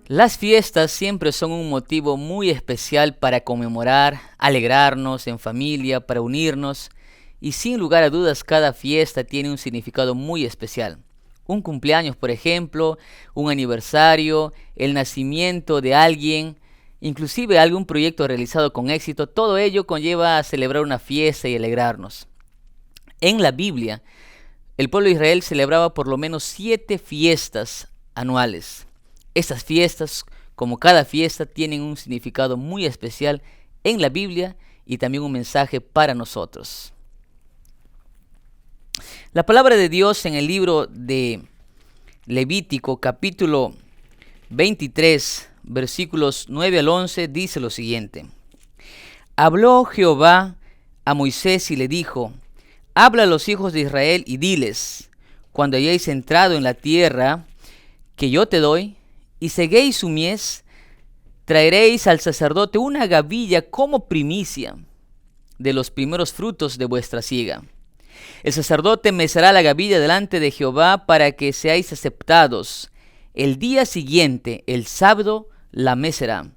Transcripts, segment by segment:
Las fiestas siempre son un motivo muy especial para conmemorar, alegrarnos en familia, para unirnos, y sin lugar a dudas cada fiesta tiene un significado muy especial. Un cumpleaños, por ejemplo, un aniversario, el nacimiento de alguien, inclusive algún proyecto realizado con éxito, todo ello conlleva a celebrar una fiesta y alegrarnos. En la Biblia, el pueblo de Israel celebraba por lo menos 7 fiestas anuales. Estas fiestas, como cada fiesta, tienen un significado muy especial en la Biblia y también un mensaje para nosotros. La palabra de Dios en el libro de Levítico, capítulo 23, versículos 9 al 11, dice lo siguiente. Habló Jehová a Moisés y le dijo: habla a los hijos de Israel y diles: cuando hayáis entrado en la tierra que yo te doy, y seguéis su mies, traeréis al sacerdote una gavilla como primicia de los primeros frutos de vuestra siega. El sacerdote mecerá la gavilla delante de Jehová para que seáis aceptados. El día siguiente, el sábado, la mecerá.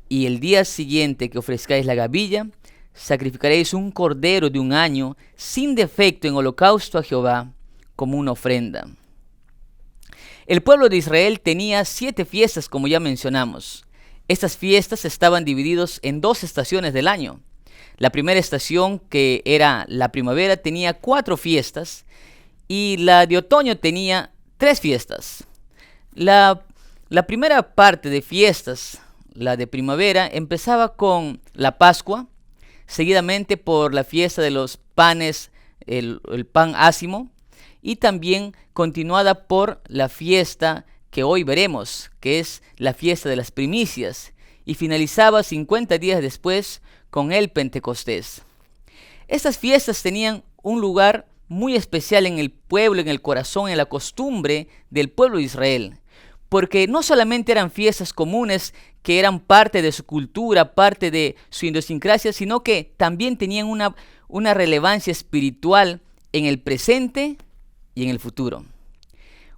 Y el día siguiente que ofrezcáis la gavilla, sacrificaréis un cordero de un año sin defecto en holocausto a Jehová como una ofrenda. El pueblo de Israel tenía 7 fiestas, como ya mencionamos. Estas fiestas estaban divididas en 2 estaciones del año. La primera estación, que era la primavera, tenía 4 fiestas y la de otoño tenía 3 fiestas. La primera parte de fiestas, la de primavera, empezaba con la Pascua, seguidamente por la fiesta de los panes, el pan ácimo, y también continuada por la fiesta que hoy veremos, que es la fiesta de las primicias, y finalizaba 50 días después con el Pentecostés. Estas fiestas tenían un lugar muy especial en el pueblo, en el corazón, en la costumbre del pueblo de Israel, porque no solamente eran fiestas comunes que eran parte de su cultura, parte de su idiosincrasia, sino que también tenían una relevancia espiritual en el presente y en el futuro.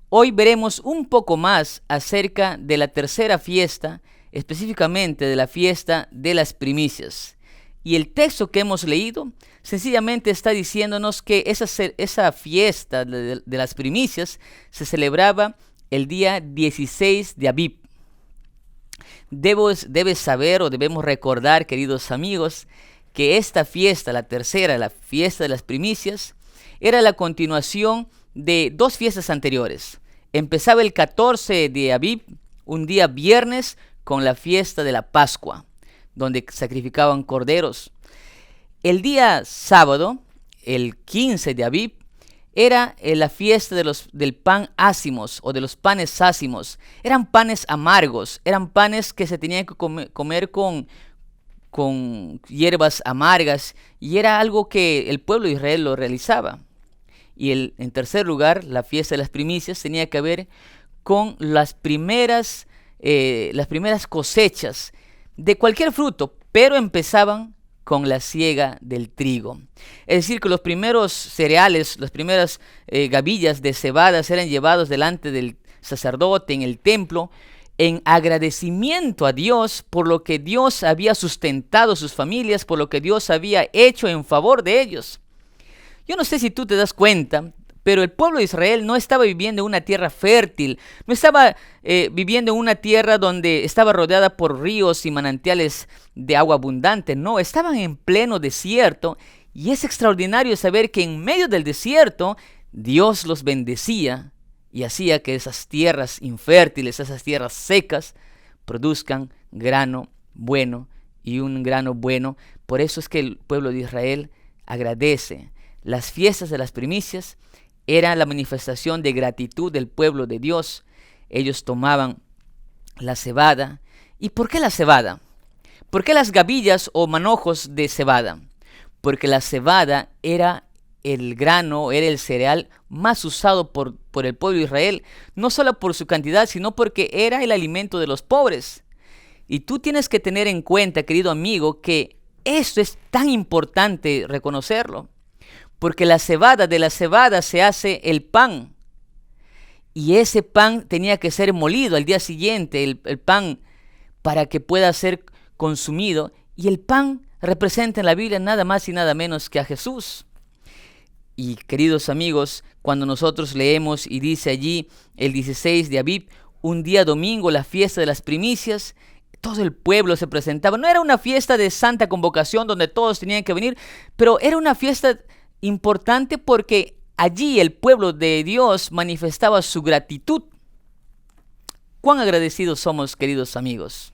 Hoy veremos un poco más acerca de la tercera fiesta, específicamente de la fiesta de las primicias. Y el texto que hemos leído sencillamente está diciéndonos que esa fiesta de las primicias se celebraba el día 16 de Abib. Debes saber o debemos recordar, queridos amigos, que esta fiesta, la tercera, la fiesta de las primicias, era la continuación de 2 fiestas anteriores. Empezaba el 14 de Abib, un día viernes, con la fiesta de la Pascua, donde sacrificaban corderos. El día sábado, el 15 de Abib, era la fiesta del pan ácimos o de los panes ácimos. Eran panes amargos, eran panes que se tenían que comer con hierbas amargas, y era algo que el pueblo de Israel lo realizaba. Y en tercer lugar, la fiesta de las primicias tenía que ver con las primeras cosechas de cualquier fruto, pero empezaban con la siega del trigo. Es decir, que los primeros cereales, las primeras gavillas de cebadas eran llevados delante del sacerdote en el templo en agradecimiento a Dios por lo que Dios había sustentado sus familias, por lo que Dios había hecho en favor de ellos. Yo no sé si tú te das cuenta, pero el pueblo de Israel no estaba viviendo en una tierra fértil, no estaba viviendo en una tierra donde estaba rodeada por ríos y manantiales de agua abundante. No, estaban en pleno desierto, y es extraordinario saber que en medio del desierto Dios los bendecía y hacía que esas tierras infértiles, esas tierras secas, produzcan grano bueno, y un grano bueno. Por eso es que el pueblo de Israel agradece. Las fiestas de las primicias eran la manifestación de gratitud del pueblo de Dios. Ellos tomaban la cebada. ¿Y por qué la cebada? ¿Por qué las gavillas o manojos de cebada? Porque la cebada era el grano, era el cereal más usado por el pueblo de Israel, no solo por su cantidad, sino porque era el alimento de los pobres. Y tú tienes que tener en cuenta, querido amigo, que esto es tan importante reconocerlo. Porque de la cebada se hace el pan. y ese pan tenía que ser molido al día siguiente, el pan, para que pueda ser consumido. Y el pan representa en la Biblia nada más y nada menos que a Jesús. Y queridos amigos, cuando nosotros leemos y dice allí el 16 de Abib, un día domingo, la fiesta de las primicias, todo el pueblo se presentaba. No era una fiesta de santa convocación donde todos tenían que venir, pero era una fiesta importante porque allí el pueblo de Dios manifestaba su gratitud. ¿Cuán agradecidos somos, queridos amigos?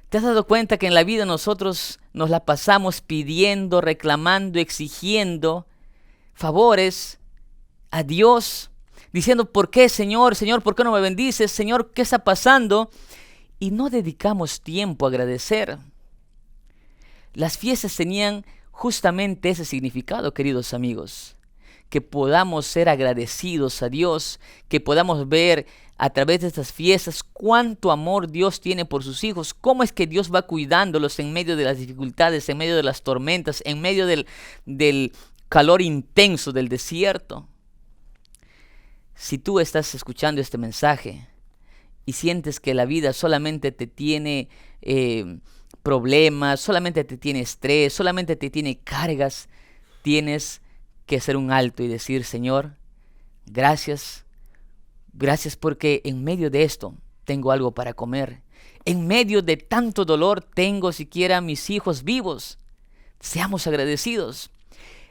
¿Te has dado cuenta que en la vida nosotros nos la pasamos pidiendo, reclamando, exigiendo favores a Dios, diciendo, ¿por qué, Señor? Señor, ¿por qué no me bendices? Señor, ¿qué está pasando? Y no dedicamos tiempo a agradecer. Las fiestas tenían justamente ese significado, queridos amigos, que podamos ser agradecidos a Dios, que podamos ver a través de estas fiestas cuánto amor Dios tiene por sus hijos, cómo es que Dios va cuidándolos en medio de las dificultades, en medio de las tormentas, en medio del calor intenso del desierto. Si tú estás escuchando este mensaje y sientes que la vida solamente te tiene problemas, solamente te tiene estrés, solamente te tiene cargas, tienes que hacer un alto y decir, Señor, gracias. Gracias porque en medio de esto tengo algo para comer. En medio de tanto dolor tengo siquiera a mis hijos vivos. Seamos agradecidos.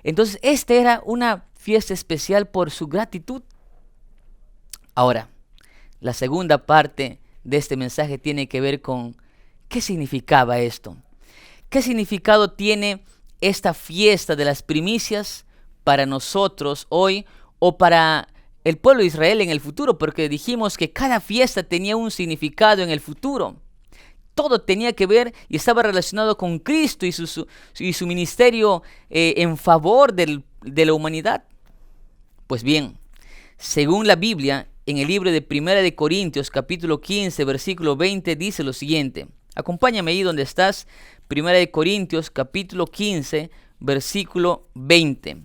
Entonces, esta era una fiesta especial por su gratitud. Ahora, la segunda parte de este mensaje tiene que ver con ¿qué significaba esto? ¿Qué significado tiene esta fiesta de las primicias para nosotros hoy o para el pueblo de Israel en el futuro? Porque dijimos que cada fiesta tenía un significado en el futuro. Todo tenía que ver y estaba relacionado con Cristo y su ministerio en favor de la humanidad. Pues bien, según la Biblia, en el libro de 1 de Corintios, capítulo 15, versículo 20, dice lo siguiente. Acompáñame ahí donde estás. 1 de Corintios, capítulo 15, versículo 20.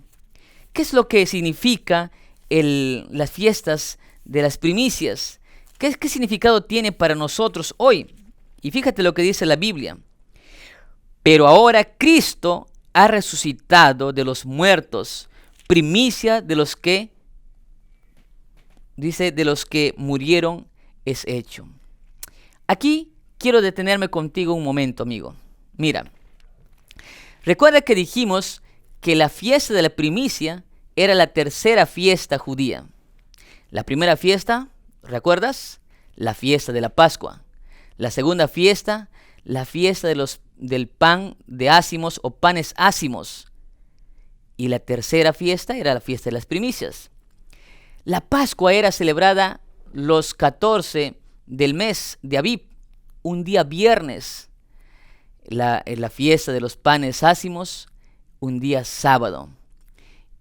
¿Qué es lo que significa las fiestas de las primicias? ¿Qué significado tiene para nosotros hoy? Y fíjate lo que dice la Biblia. Pero ahora Cristo ha resucitado de los muertos, primicia de los que, dice, de los que murieron es hecho. Aquí quiero detenerme contigo un momento, amigo. Mira, recuerda que dijimos que la fiesta de la primicia era la tercera fiesta judía. La primera fiesta, ¿recuerdas? La fiesta de la Pascua. La segunda fiesta, la fiesta del pan de ácimos o panes ácimos. Y la tercera fiesta era la fiesta de las primicias. La Pascua era celebrada los 14 del mes de Abib, un día viernes. La fiesta de los panes ácimos, un día sábado.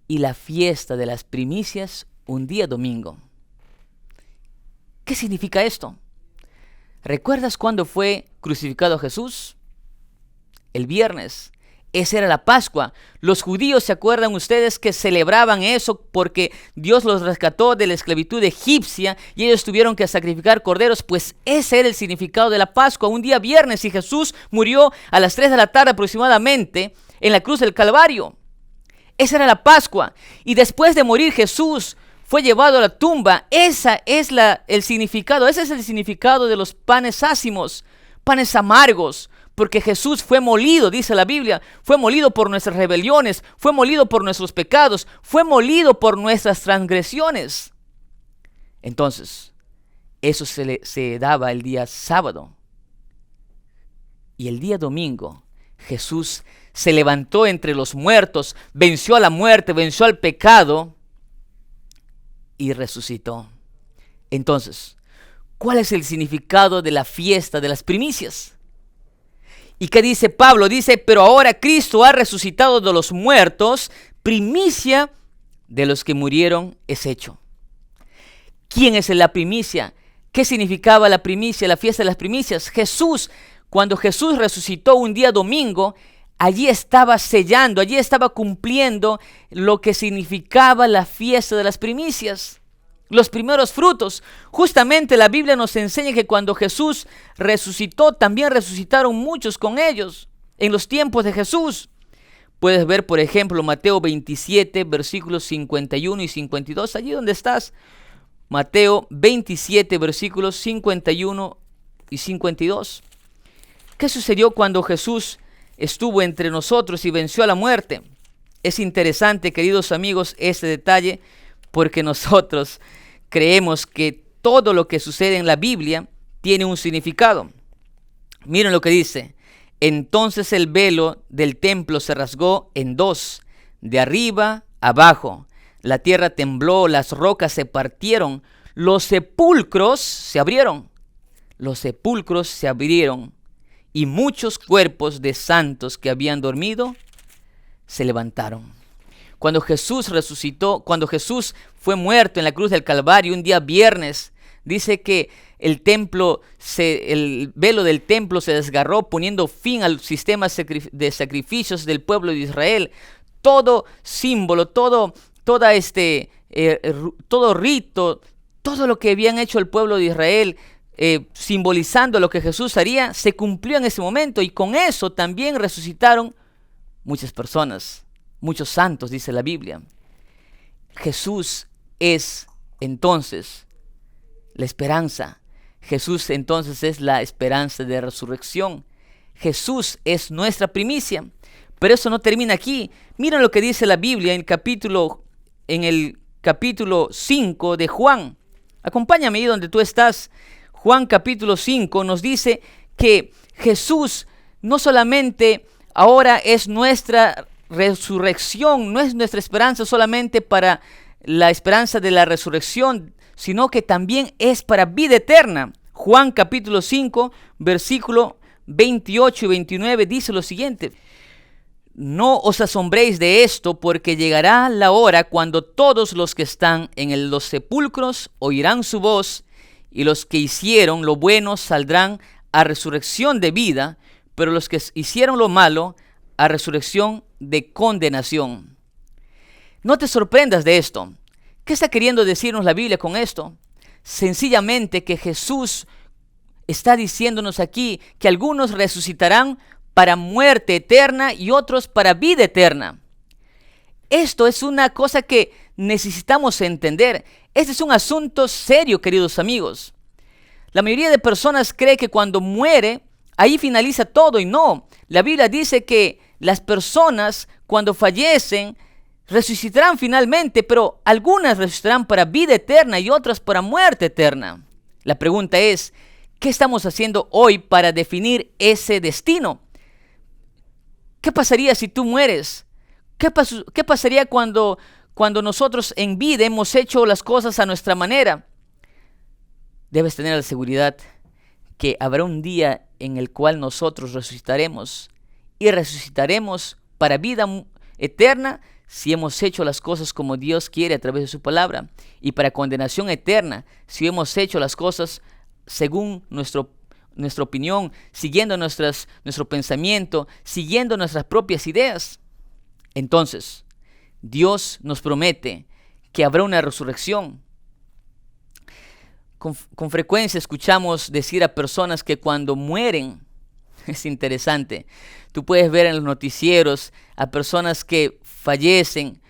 Y la fiesta de las primicias, un día domingo. ¿Qué significa esto? ¿Recuerdas cuándo fue crucificado Jesús? El viernes. Esa era la Pascua. Los judíos, ¿se acuerdan ustedes que celebraban eso porque Dios los rescató de la esclavitud egipcia y ellos tuvieron que sacrificar corderos? Pues ese era el significado de la Pascua, un día viernes, y Jesús murió a las 3 de la tarde aproximadamente en la cruz del Calvario. Esa era la Pascua. Y después de morir Jesús fue llevado a la tumba. Ese es el significado de los panes ácimos, panes amargos, porque Jesús fue molido, dice la Biblia, fue molido por nuestras rebeliones, fue molido por nuestros pecados, fue molido por nuestras transgresiones. Entonces, eso se daba el día sábado. Y el día domingo, Jesús se levantó entre los muertos, venció a la muerte, venció al pecado y resucitó. Entonces, ¿cuál es el significado de la fiesta de las primicias? ¿Y qué dice Pablo? Dice, pero ahora Cristo ha resucitado de los muertos, primicia de los que murieron es hecho. ¿Quién es la primicia? ¿Qué significaba la primicia, la fiesta de las primicias? Jesús. Cuando Jesús resucitó un día domingo, allí estaba sellando, allí estaba cumpliendo lo que significaba la fiesta de las primicias. los primeros frutos. Justamente la Biblia nos enseña que cuando Jesús resucitó, también resucitaron muchos con ellos en los tiempos de Jesús. Puedes ver, por ejemplo, Mateo 27, versículos 51 y 52, allí donde estás. Mateo 27, versículos 51 y 52. ¿Qué sucedió cuando Jesús estuvo entre nosotros y venció a la muerte? Es interesante, queridos amigos, este detalle, porque nosotros creemos que todo lo que sucede en la Biblia tiene un significado. Miren lo que dice. Entonces el velo del templo se rasgó en dos, de arriba a abajo. La tierra tembló, las rocas se partieron, los sepulcros se abrieron. Los sepulcros se abrieron y muchos cuerpos de santos que habían dormido se levantaron. Cuando Jesús resucitó, cuando Jesús fue muerto en la cruz del Calvario, un día viernes, dice que el velo del templo se desgarró, poniendo fin al sistema de sacrificios del pueblo de Israel. Todo símbolo, todo rito, todo lo que habían hecho el pueblo de Israel, simbolizando lo que Jesús haría, se cumplió en ese momento, y con eso también resucitaron muchas personas, muchos santos, dice la Biblia. Jesús es entonces la esperanza. Jesús entonces es la esperanza de resurrección. Jesús es nuestra primicia. Pero eso no termina aquí. Miren lo que dice la Biblia en el capítulo 5 de Juan. Acompáñame ahí donde tú estás. Juan capítulo 5 nos dice que Jesús no solamente ahora es nuestra resurrección, no es nuestra esperanza solamente para la esperanza de la resurrección, sino que también es para vida eterna. Juan capítulo 5, versículo 28 y 29 dice lo siguiente: no os asombréis de esto, porque llegará la hora cuando todos los que están en los sepulcros oirán su voz, y los que hicieron lo bueno saldrán a resurrección de vida, pero los que hicieron lo malo a resurrección de condenación. No te sorprendas de esto. ¿Qué está queriendo decirnos la Biblia con esto? Sencillamente que Jesús está diciéndonos aquí que algunos resucitarán para muerte eterna y otros para vida eterna. Esto es una cosa que necesitamos entender. Este es un asunto serio, queridos amigos. La mayoría de personas cree que cuando muere, ahí finaliza todo, y no. La Biblia dice que las personas cuando fallecen resucitarán finalmente, pero algunas resucitarán para vida eterna y otras para muerte eterna. La pregunta es, ¿qué estamos haciendo hoy para definir ese destino? ¿Qué pasaría si tú mueres? ¿Qué pasaría cuando nosotros en vida hemos hecho las cosas a nuestra manera? Debes tener la seguridad que habrá un día en el cual nosotros resucitaremos, y resucitaremos para vida eterna si hemos hecho las cosas como Dios quiere a través de su palabra, y para condenación eterna si hemos hecho las cosas según nuestra opinión, siguiendo nuestro pensamiento, siguiendo nuestras propias ideas. Entonces, Dios nos promete que habrá una resurrección. Con frecuencia escuchamos decir a personas que cuando mueren, es interesante, tú puedes ver en los noticieros a personas que fallecen,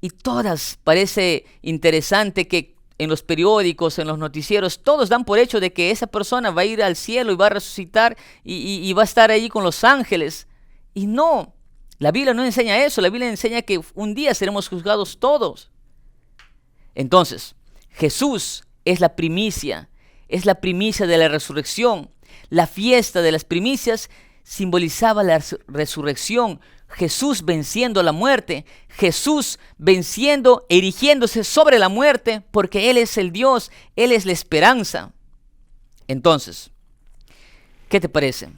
y todas, parece interesante que en los periódicos, en los noticieros, todos dan por hecho de que esa persona va a ir al cielo y va a resucitar y va a estar allí con los ángeles. Y no, la Biblia no enseña eso. La Biblia enseña que un día seremos juzgados todos. Entonces, Jesús es la primicia de la resurrección. La fiesta de las primicias simbolizaba la resurrección. Jesús venciendo la muerte, Jesús venciendo, erigiéndose sobre la muerte, porque Él es el Dios, Él es la esperanza. Entonces, ¿qué te parece?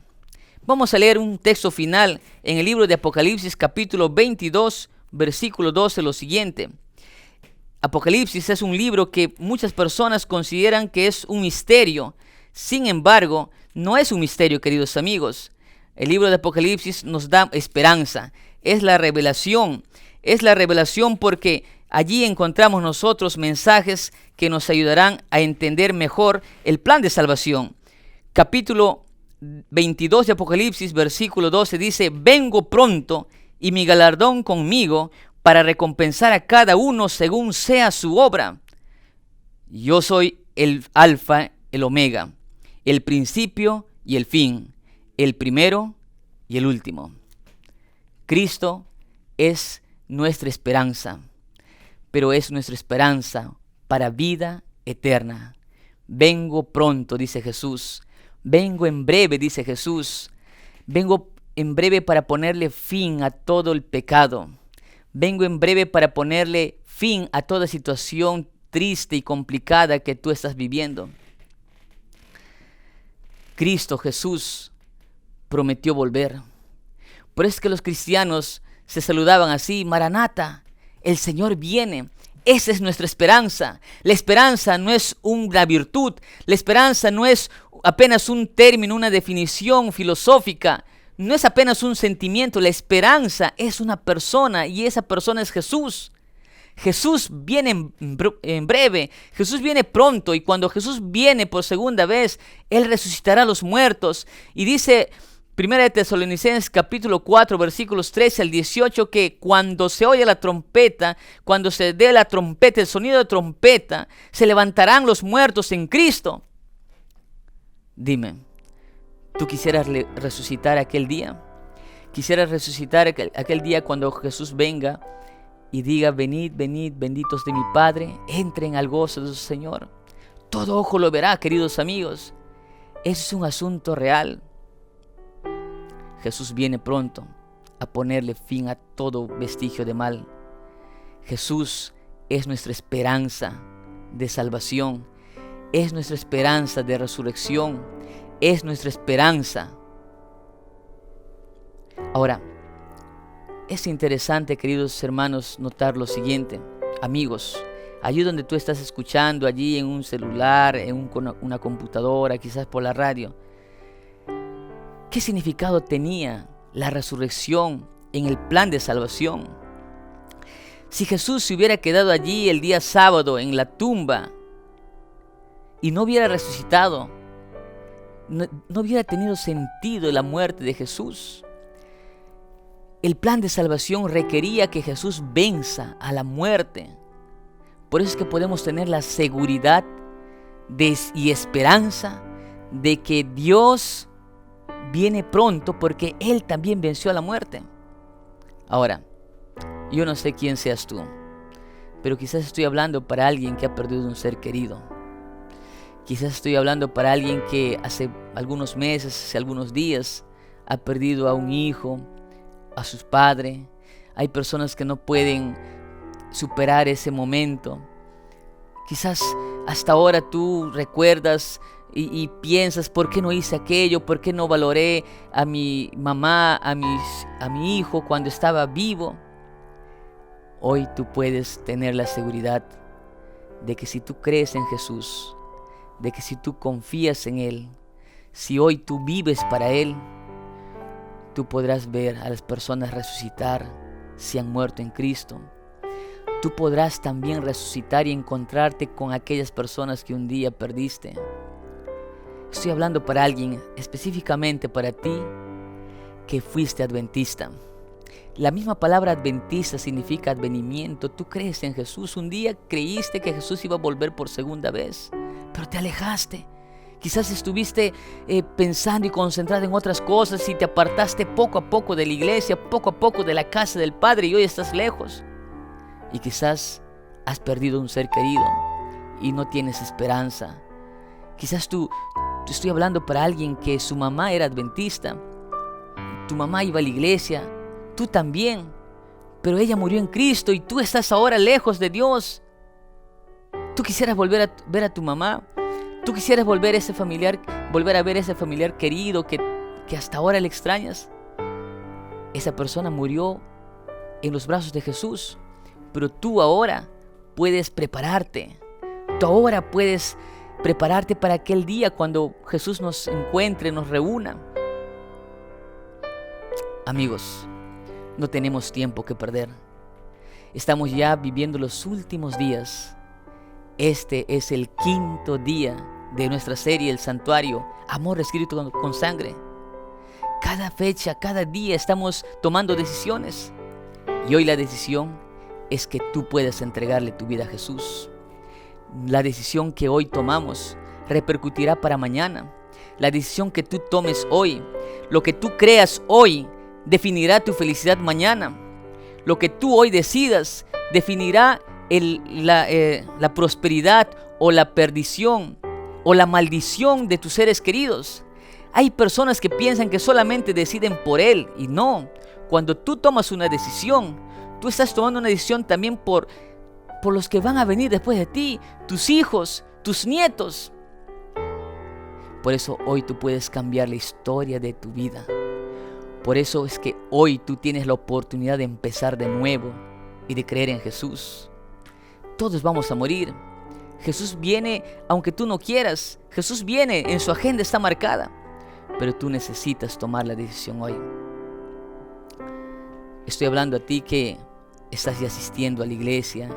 Vamos a leer un texto final en el libro de Apocalipsis, capítulo 22, versículo 12, lo siguiente. Apocalipsis es un libro que muchas personas consideran que es un misterio. Sin embargo, no es un misterio, queridos amigos. El libro de Apocalipsis nos da esperanza. Es la revelación porque Allí encontramos nosotros mensajes que nos ayudarán a entender mejor el plan de salvación. Capítulo 22 de Apocalipsis, versículo 12 dice: vengo pronto y mi galardón conmigo para recompensar a cada uno según sea su obra. Yo soy el Alfa, el Omega, el principio y el fin, el primero y el último. Cristo es nuestra esperanza, pero es nuestra esperanza para vida eterna. Vengo pronto, dice Jesús. Vengo en breve, dice Jesús. Vengo en breve para ponerle fin a todo el pecado. Vengo en breve para ponerle fin a toda situación triste y complicada que tú estás viviendo. Cristo Jesús prometió volver. Por eso es que los cristianos se saludaban así: Maranata, el Señor viene. Esa es nuestra esperanza. La esperanza no es una virtud. La esperanza no es apenas un término, una definición filosófica. No es apenas un sentimiento. La esperanza es una persona, y esa persona es Jesús. Jesús viene en breve. Jesús viene pronto, y cuando Jesús viene por segunda vez, Él resucitará a los muertos. Y dice Primera de Tesalonicenses capítulo 4 versículos 13 al 18 que cuando se oye la trompeta, cuando se dé la trompeta, el sonido de trompeta, se levantarán los muertos en Cristo. Dime, ¿tú quisieras resucitar aquel día? ¿Quisieras resucitar aquel día cuando Jesús venga y diga: venid, venid, benditos de mi Padre, entren al gozo de su Señor? Todo ojo lo verá, queridos amigos. Eso es un asunto real. Jesús viene pronto a ponerle fin a todo vestigio de mal. Jesús es nuestra esperanza de salvación, es nuestra esperanza de resurrección, es nuestra esperanza. Ahora, es interesante, queridos hermanos, notar lo siguiente. Amigos, allí donde tú estás escuchando, allí en un celular, en una computadora, quizás por la radio, ¿qué significado tenía la resurrección en el plan de salvación? Si Jesús se hubiera quedado allí el día sábado en la tumba y no hubiera resucitado, no hubiera tenido sentido la muerte de Jesús. El plan de salvación requería que Jesús venza a la muerte. Por eso es que podemos tener la seguridad y esperanza de que Dios viene pronto, porque Él también venció a la muerte. Ahora, yo no sé quién seas tú, pero quizás estoy hablando para alguien que ha perdido un ser querido. Quizás estoy hablando para alguien que hace algunos meses, hace algunos días, ha perdido a un hijo, a sus padres. Hay personas que no pueden superar ese momento. Quizás hasta ahora tú recuerdas y piensas: ¿por qué no hice aquello? ¿Por qué no valoré a mi mamá, a mi hijo cuando estaba vivo? Hoy tú puedes tener la seguridad de que si tú crees en Jesús, de que si tú confías en Él, si hoy tú vives para Él, tú podrás ver a las personas resucitar si han muerto en Cristo. Tú podrás también resucitar y encontrarte con aquellas personas que un día perdiste. Estoy hablando para alguien, específicamente para ti, que fuiste adventista. La misma palabra adventista significa advenimiento. Tú crees en Jesús. Un día creíste que Jesús iba a volver por segunda vez, pero te alejaste. Quizás estuviste pensando y concentrado en otras cosas y te apartaste poco a poco de la iglesia, poco a poco de la casa del Padre, y hoy estás lejos. Y quizás has perdido un ser querido y no tienes esperanza. Quizás tú estoy hablando para alguien que su mamá era adventista. Tu mamá iba a la iglesia, tú también, pero ella murió en Cristo y tú estás ahora lejos de Dios. Tú quisieras volver a ver a tu mamá. Tú quisieras volver a ver ese familiar querido que hasta ahora le extrañas. Esa persona murió en los brazos de Jesús, pero tú ahora puedes prepararte. Tú ahora puedes prepararte para aquel día cuando Jesús nos encuentre, nos reúna. Amigos, no tenemos tiempo que perder. Estamos ya viviendo los últimos días. Este es el 5.º día de nuestra serie El Santuario, amor escrito con sangre. Cada fecha, cada día estamos tomando decisiones. Y hoy la decisión es que tú puedas entregarle tu vida a Jesús. La decisión que hoy tomamos repercutirá para mañana. La decisión que tú tomes hoy, lo que tú creas hoy, definirá tu felicidad mañana. Lo que tú hoy decidas definirá la prosperidad o la perdición o la maldición de tus seres queridos. Hay personas que piensan que solamente deciden por él, y no. Cuando tú tomas una decisión, tú estás tomando una decisión también por los que van a venir después de ti, tus hijos, tus nietos. Por eso hoy tú puedes cambiar la historia de tu vida. Por eso es que hoy tú tienes la oportunidad de empezar de nuevo y de creer en Jesús. Todos vamos a morir. Jesús viene aunque tú no quieras. Jesús viene, en su agenda está marcada. Pero tú necesitas tomar la decisión hoy. Estoy hablando a ti que estás ya asistiendo a la iglesia,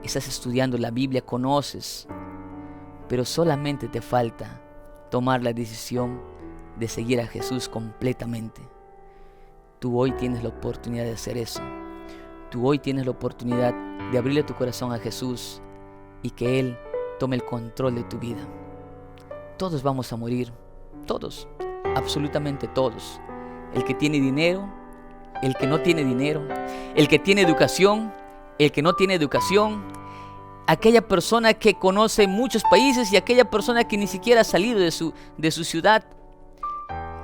estás estudiando la Biblia, conoces, pero solamente te falta tomar la decisión de seguir a Jesús completamente. Tú hoy tienes la oportunidad de hacer eso. Tú hoy tienes la oportunidad de abrirle tu corazón a Jesús y que Él tome el control de tu vida. Todos vamos a morir, todos, absolutamente todos. El que tiene dinero, el que no tiene dinero, el que tiene educación, el que no tiene educación, aquella persona que conoce muchos países y aquella persona que ni siquiera ha salido de su ciudad,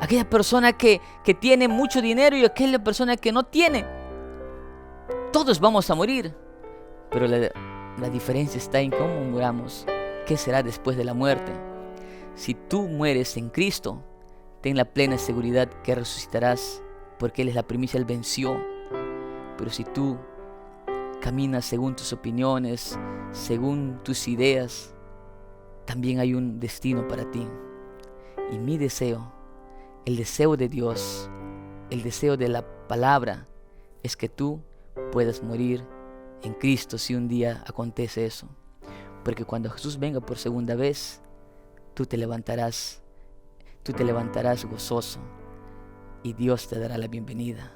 aquella persona que tiene mucho dinero y aquella persona que no tiene. Todos vamos a morir, pero la diferencia está en cómo muramos. ¿Qué será después de la muerte? Si tú mueres en Cristo, ten la plena seguridad que resucitarás, porque Él es la primicia, Él venció. Pero si tú caminas según tus opiniones, según tus ideas, también hay un destino para ti. Y mi deseo, el deseo de Dios, el deseo de la palabra, es que tú puedas morir en Cristo si un día acontece eso. Porque cuando Jesús venga por segunda vez, tú te levantarás gozoso y Dios te dará la bienvenida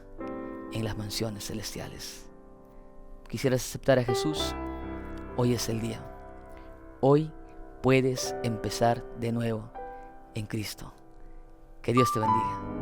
en las mansiones celestiales. ¿Quisieras aceptar a Jesús? Hoy es el día. Hoy puedes empezar de nuevo en Cristo. Que Dios te bendiga.